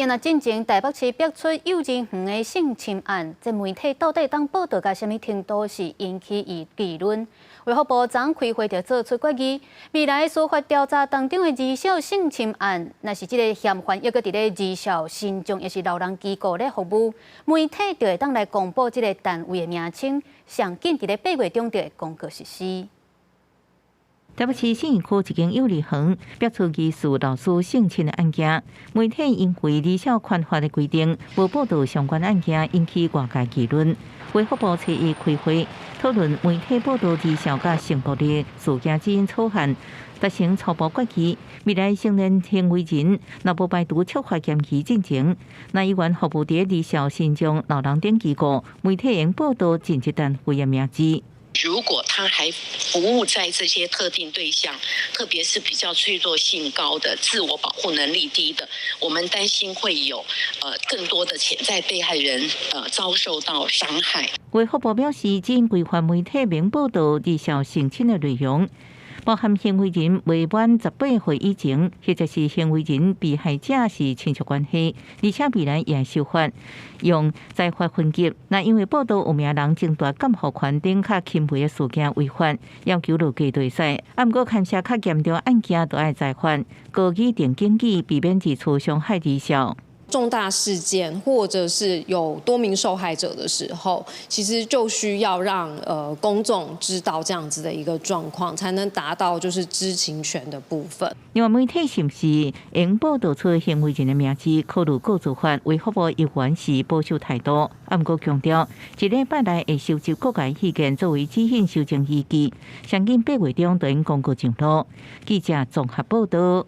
因若进前台北市爆出幼稚园的性侵案，这媒体到底当报道到什么程度是引起议论？卫福部昨开会就做出决议，未来司法调查当中的儿少性侵案，若是这个嫌犯抑搁伫咧儿少心中，也是老人机构咧服务，媒体就会当来公布这个单位的名称，上紧伫咧8月中就会公告实施。 台北市信义区一间幼儿园爆出疑似老师性侵的案件，媒体因为儿少权法的规定，无报道相关案件，引起外界议论。卫福部初一开会讨论媒体报道儿少甲性暴力事件指引草案，达成初步决议。未来成年行为人若无排除触法嫌疑进前，那依原服务伫儿少心中老人等机构，媒体应报道紧急单位的名字。 如果他还服务在这些特定对象，特别是比较脆弱性高的、自我保护能力低的，我们担心会有更多的潜在被害人遭受到伤害。卫福部表示，只因规范媒体免报道儿少性侵的内容。 包含行为人未满18岁以前，或者是行为人被害者是亲属关系，而且未来也受法用财法分级。那因为报道有名人争夺监护权等较轻微的事件违法，要求落地对赛。啊，不过看些较严重案件都爱裁罚，高举定警纪，避免二次伤害儿少。 重大事件或者是有多名受害者的时候，其实就需要让公众知道这样子的一个状况，才能达到就是知情权的部分。另外，媒体是不是应报道出行为人的名字，考虑告诉法，卫福部一贯是保守态度。啊，不过强调，一礼拜内会收集各界意见作为指引修正依据，相信8月中就应公告上路。记者综合报道。